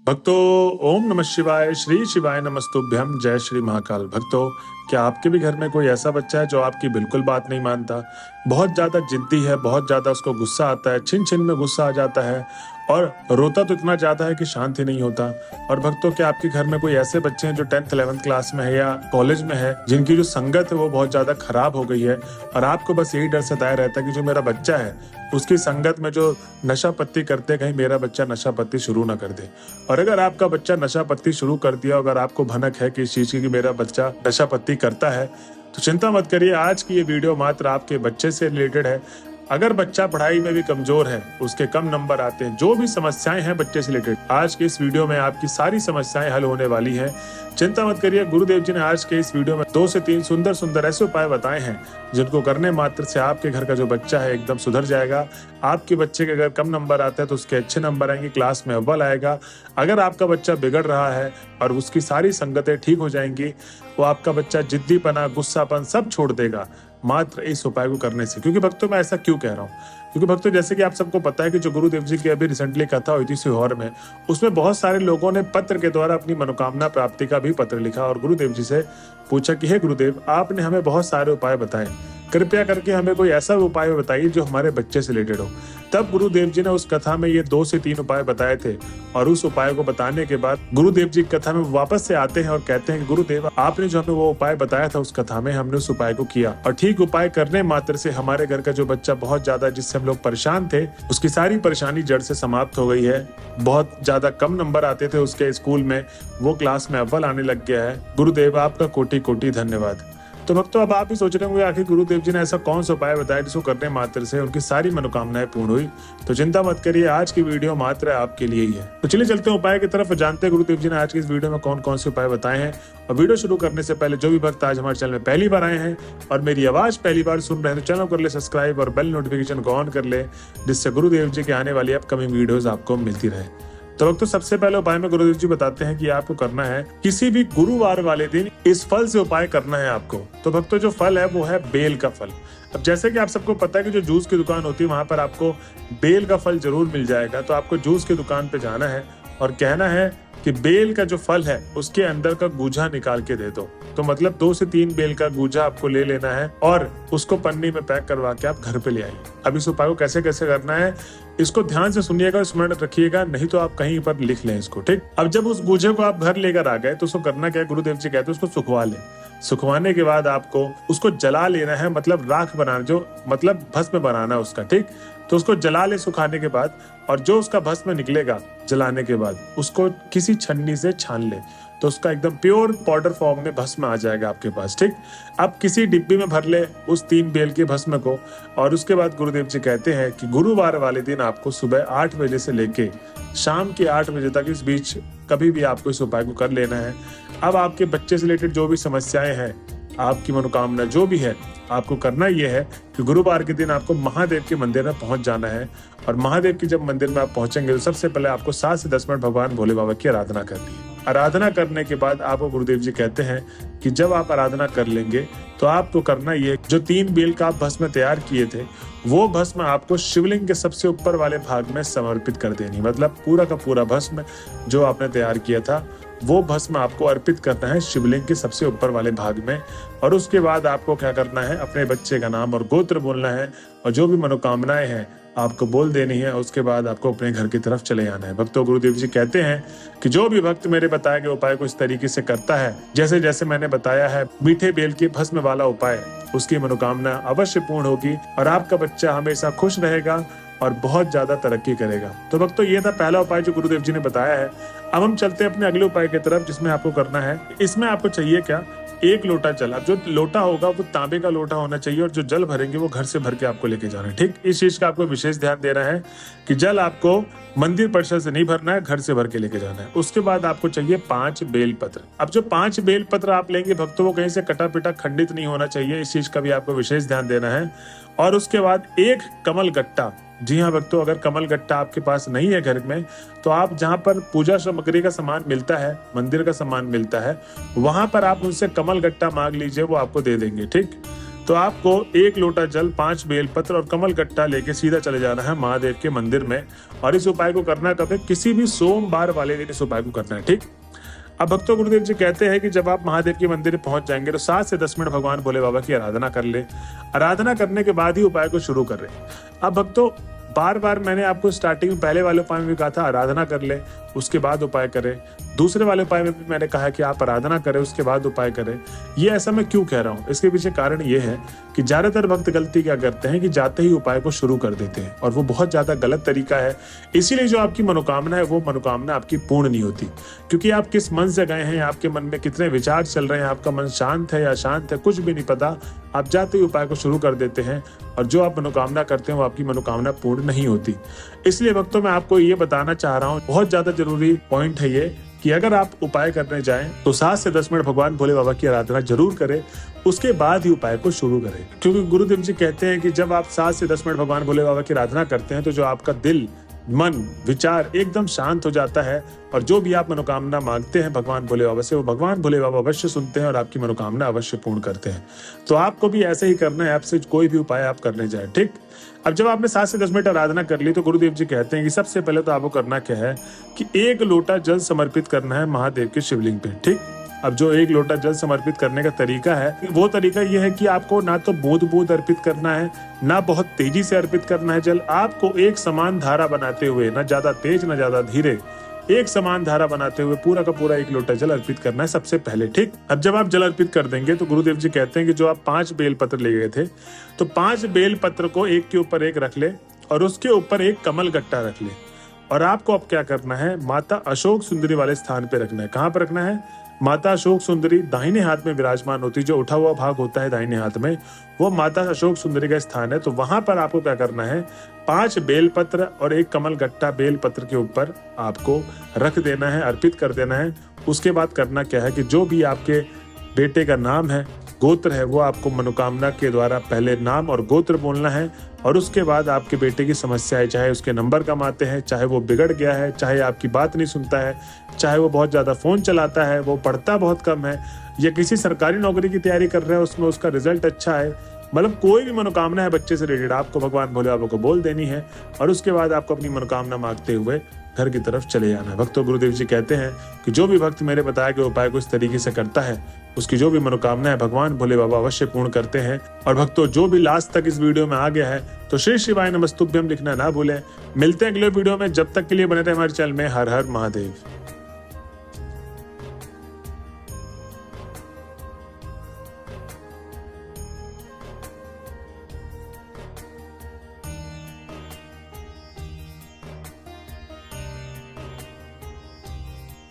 भक्तों, ओम नमः शिवाय, श्री शिवाय नमस्तुभ्यम, जय श्री महाकाल। भक्तों, क्या आपके भी घर में कोई ऐसा बच्चा है जो आपकी बिल्कुल बात नहीं मानता, बहुत ज़्यादा जिद्दी है, बहुत ज़्यादा उसको गुस्सा आता है, छिन छिन में गुस्सा आ जाता है और रोता तो इतना ज़्यादा है कि शांति नहीं होता। और भक्तों, क्या आपके घर में कोई ऐसे बच्चे हैं जो 10th 11th क्लास में है या कॉलेज में है, जिनकी जो संगत है वो बहुत ज़्यादा खराब हो गई है और आपको बस यही डर सताया रहता है कि जो मेरा बच्चा है उसकी संगत में जो नशा पत्ती करते, कहीं मेरा बच्चा नशा पत्ती शुरू ना कर दे। और अगर आपका बच्चा नशा पत्ती शुरू कर दिया, अगर आपको भनक है कि इस चीज़ की कि मेरा बच्चा नशा पत्ती करता है, तो चिंता मत करिए। आज की ये वीडियो मात्र आपके बच्चे से रिलेटेड है। अगर बच्चा पढ़ाई में भी कमजोर है, उसके कम नंबर आते हैं, जो भी समस्याएं हैं बच्चे से रिलेटेड, आज के इस वीडियो में आपकी सारी समस्याएं हल होने वाली हैं। चिंता मत करिए। गुरुदेव जी ने आज के इस वीडियो में 2 से 3 सुंदर सुंदर ऐसे उपाय बताए हैं जिनको करने मात्र से आपके घर का जो बच्चा है एकदम सुधर जाएगा। आपके बच्चे के अगर कम नंबर आते हैं तो उसके अच्छे नंबर आएंगे, क्लास में अव्वल आएगा। अगर आपका बच्चा बिगड़ रहा है और उसकी सारी संगतें ठीक हो जाएंगी, वो आपका बच्चा जिद्दीपना, गुस्सापन सब छोड़ देगा मात्र इस उपाय को करने से। क्योंकि भक्तों, मैं ऐसा क्यों कह रहा हूँ? क्योंकि भक्तों, जैसे कि आप सबको पता है कि जो गुरुदेव जी की अभी रिसेंटली कथा हुई थी सीहोर में, उसमें बहुत सारे लोगों ने पत्र के द्वारा अपनी मनोकामना प्राप्ति का भी पत्र लिखा और गुरुदेव जी से पूछा कि हे गुरुदेव, आपने हमें बहुत सारे उपाय बताए, कृपया करके हमें कोई ऐसा उपाय बताइए जो हमारे बच्चे से रिलेटेड हो। तब गुरुदेव जी ने उस कथा में ये 2 से 3 उपाय बताए थे और उस उपाय को बताने के बाद गुरुदेव जी कथा में वापस से आते हैं और कहते हैं कि गुरुदेव, आपने जो हमें वो उपाय बताया था उस कथा में, हमने उस उपाय को किया और ठीक उपाय करने मात्र से हमारे घर का जो बच्चा बहुत ज्यादा, जिससे हम लोग परेशान थे, उसकी सारी परेशानी जड़ से समाप्त हो गई है। बहुत ज्यादा कम नंबर आते थे उसके स्कूल में, वो क्लास में अव्वल आने लग गया है। गुरुदेव, आपका कोटि कोटि धन्यवाद। तो भक्तों, अब आप ही सोच रहे होंगे आखिर गुरुदेव जी ने ऐसा कौन सा उपाय बताया जिसको करने मात्र से उनकी सारी मनोकामनाएं पूर्ण हुई। तो चिंता मत करिए, आज की वीडियो मात्र आपके लिए ही है। तो चलिए चलते हैं उपाय की तरफ, जानते हैं गुरुदेव जी ने आज की इस वीडियो में कौन कौन से उपाय बताए हैं। और वीडियो शुरू करने से पहले जो भी भक्त आज हमारे चैनल में पहली बार आए हैं और मेरी आवाज पहली बार सुन रहे हैं, तो चैनल कर ले सब्सक्राइब और बेल नोटिफिकेशन को ऑन कर ले, जिससे गुरुदेव जी की आने वाली अपकमिंग वीडियोज आपको मिलती रहे। तो वक्त सबसे पहले उपाय में गुरुदेव जी बताते हैं कि आपको करना है किसी भी गुरुवार वाले दिन इस फल से उपाय करना है आपको। तो भक्तों, जो फल है वो है बेल का फल। अब जैसे कि आप सबको पता है कि जो जूस की दुकान होती है वहां पर आपको बेल का फल जरूर मिल जाएगा। तो आपको जूस की दुकान पे जाना है और कहना है कि बेल का जो फल है उसके अंदर का गूजा निकाल के दे दो। तो मतलब 2 से 3 बेल का गूजा आपको ले लेना है और उसको पन्नी में पैक करवा के आप घर पे ले आइए। अब इस उपाय को कैसे कैसे करना है, इसको ध्यान से सुनिएगा, स्मरण रखिएगा, नहीं तो आप कहीं पर लिख लें इसको, ठीक। अब जब उस गूजे को आप घर लेकर आ गए तो उसको करना क्या है, गुरुदेव जी कहते हैं उसको सुखवा लें। सुखवाने के बाद आपको उसको जला लेना है, मतलब राख बनाना, जो मतलब भस्म बनाना उसका, ठीक। तो उसको जला ले सुखाने के बाद, और जो उसका भस्म निकलेगा जलाने के बाद उसको किसी छन्नी से छान ले, तो उसका एकदम प्योर पाउडर फॉर्म में भस्म आ जाएगा आपके पास, ठीक। अब किसी डिब्बी में भर ले उस 3 बेल के भस्म को और उसके बाद गुरुदेव जी कहते हैं कि गुरुवार वाले दिन आपको सुबह 8 बजे से लेके शाम के 8 बजे तक, इस बीच कभी भी आपको इस उपाय को कर लेना है। अब आपके बच्चे से रिलेटेड जो भी समस्याएं हैं, आपकी मनोकामना जो भी है, आपको करना यह है कि गुरुवार के दिन आपको महादेव के मंदिर में पहुंच जाना है। और महादेव के जब मंदिर में आप पहुंचेंगे तो सबसे पहले आपको 7 से 10 मिनट भगवान भोले बाबा की आराधना करनी है। आराधना करने के बाद आपको गुरुदेव जी कहते हैं कि जब आप आराधना कर लेंगे तो आपको करना ये, जो 3 बेल का आप भस्म तैयार किए थे वो भस्म आपको शिवलिंग के सबसे ऊपर वाले भाग में समर्पित कर देनी। मतलब पूरा का पूरा भस्म जो आपने तैयार किया था वो भस्म आपको अर्पित करना है शिवलिंग के सबसे ऊपर वाले भाग में। और उसके बाद आपको क्या करना है, अपने बच्चे का नाम और गोत्र बोलना है और जो भी मनोकामनाएं हैं आपको बोल देनी है। उसके बाद आपको अपने घर की तरफ चले जाना है। भक्तों, गुरुदेव जी कहते हैं कि जो भी भक्त मेरे बताए गए उपाय को इस तरीके से करता है जैसे जैसे मैंने बताया है, मीठे बेल के भस्म वाला उपाय, उसकी मनोकामना अवश्य पूर्ण होगी और आपका बच्चा हमेशा खुश रहेगा और बहुत ज्यादा तरक्की करेगा। तो भक्तों, ये था पहला उपाय जो गुरुदेव जी ने बताया है। अब हम चलते हैं अपने अगले उपाय की तरफ, जिसमें आपको करना है, इसमें आपको चाहिए क्या, 1 लोटा जल। अब जो लोटा होगा वो तांबे का लोटा होना चाहिए और जो जल भरेंगे वो घर से भर के आपको लेके जाना है, ठीक। इस चीज का आपको विशेष ध्यान देना है कि जल आपको मंदिर परिसर से नहीं भरना है, घर से भर के लेके जाना है। उसके बाद आपको चाहिए 5 बेल पत्र। अब जो 5 बेल पत्र आप लेंगे भक्तों, वो कहीं से कटा पिटा खंडित नहीं होना चाहिए, इस चीज का भी आपको विशेष ध्यान देना है। और उसके बाद 1 कमल गट्टा। जी हाँ भक्तों, अगर कमल गट्टा आपके पास नहीं है घर में, तो आप जहाँ पर पूजा सामग्री का सामान मिलता है, मंदिर का सामान मिलता है, वहां पर आप उनसे कमल गट्टा मांग लीजिए, वो आपको दे देंगे, ठीक। तो आपको 1 लोटा जल, 5 बेलपत्र और कमल गट्टा लेके सीधा चले जाना है महादेव के मंदिर में। और इस उपाय को करना कब है? किसी भी सोमवार वाले दिन इस उपाय को करना है, ठीक। अब भक्तों, गुरुदेव जी कहते हैं कि जब आप महादेव के मंदिर में पहुंच जाएंगे तो 7 से 10 मिनट भगवान भोले बाबा की आराधना कर ले। आराधना करने के बाद ही उपाय को शुरू करें। अब भक्तों, बार बार मैंने आपको स्टार्टिंग में पहले वाले उपाय में भी कहा था आराधना कर ले उसके बाद उपाय करें। दूसरे वाले उपाय में भी मैंने कहा कि आप आराधना करें उसके बाद उपाय करें। ये ऐसा मैं क्यों कह रहा हूँ? इसके पीछे कारण ये है कि ज्यादातर भक्त गलती क्या करते हैं कि जाते ही उपाय को शुरू कर देते हैं, और वो बहुत ज्यादा गलत तरीका है। इसीलिए जो आपकी मनोकामना है वो मनोकामना आपकी पूर्ण नहीं होती, क्योंकि आप किस मन से गए हैं, आपके मन में कितने विचार चल रहे हैं, आपका मन शांत है या अशांत है, कुछ भी नहीं पता। आप जाते ही उपाय को शुरू कर देते हैं और जो आप मनोकामना करते हैं वो आपकी मनोकामना पूर्ण नहीं होती। इसलिए भक्तों, मैं आपको ये बताना चाह रहा हूँ, बहुत ज्यादा जरूरी पॉइंट है ये, कि अगर आप उपाय करने जाएं तो 7 से 10 मिनट भगवान भोले बाबा की आराधना जरूर करें, उसके बाद ही उपाय को शुरू करें। क्योंकि गुरुदेव जी कहते हैं कि जब आप 7 से 10 मिनट भगवान भोले बाबा की आराधना करते हैं तो जो आपका दिल, मन, विचार एकदम शांत हो जाता है, और जो भी आप मनोकामना मांगते हैं भगवान भोले बाबा से, वो भगवान भोले बाबा अवश्य सुनते हैं और आपकी मनोकामना अवश्य पूर्ण करते हैं। तो आपको भी ऐसे ही करना है, आपसे कोई भी उपाय आप करने जाए, ठीक। अब जब आपने 7 से 10 मिनट आराधना कर ली तो गुरुदेव जी कहते हैं कि सबसे पहले तो आपको करना क्या है कि 1 लोटा जल समर्पित करना है महादेव के शिवलिंग पे, ठीक। अब जो 1 लोटा जल समर्पित करने का तरीका है वो तरीका ये है कि आपको ना तो बूंद बूंद अर्पित करना है, ना बहुत तेजी से अर्पित करना है जल। आपको एक समान धारा बनाते हुए, ना ज्यादा तेज ना ज्यादा धीरे, एक समान धारा बनाते हुए पूरा का पूरा 1 लोटा जल अर्पित करना है सबसे पहले, ठीक। अब जब आप जल अर्पित कर देंगे तो गुरुदेव जी कहते हैं कि जो आप 5 बेलपत्र ले गए थे तो 5 बेलपत्र को एक के ऊपर एक रख ले और उसके ऊपर एक कमल गट्टा रख ले। और आपको अब क्या करना है, माता अशोक सुंदरी वाले स्थान पे रखना है। कहाँ पर रखना है? माता अशोक सुंदरी दाहिने हाथ में विराजमान होती है, जो उठा हुआ भाग होता है दाहिने हाथ में, वो माता अशोक सुंदरी का स्थान है। तो वहां पर आपको क्या करना है, 5 बेलपत्र और एक कमल गट्टा बेलपत्र के ऊपर आपको रख देना है, अर्पित कर देना है। उसके बाद करना क्या है कि जो भी आपके बेटे का नाम है, गोत्र है, वो आपको मनोकामना के द्वारा पहले नाम और गोत्र बोलना है, और उसके बाद आपके बेटे की समस्या है, चाहे उसके नंबर कम आते हैं, चाहे वो बिगड़ गया है, चाहे आपकी बात नहीं सुनता है, चाहे वो बहुत ज्यादा फोन चलाता है, वो पढ़ता बहुत कम है, या किसी सरकारी नौकरी की तैयारी कर रहा है उसमें उसका रिजल्ट अच्छा है, मतलब कोई भी मनोकामना है बच्चे से रिलेटेड, आपको भगवान भोले बाबा को बोल देनी है और उसके बाद आपको अपनी मनोकामना मांगते हुए घर की तरफ चले जाना है। भक्तों, गुरुदेव जी कहते हैं कि जो भी भक्त मेरे बताए गए उपाय को इस तरीके से करता है, उसकी जो भी मनोकामना है भगवान भोले बाबा अवश्य पूर्ण करते हैं। और भक्तों, जो भी लास्ट तक इस वीडियो में आ गया है तो श्री शिवाय नमस्तुभ्यम लिखना ना भूलें। मिलते हैं अगले वीडियो में, जब तक के लिए बने रहे हमारे चैनल में। हर हर महादेव।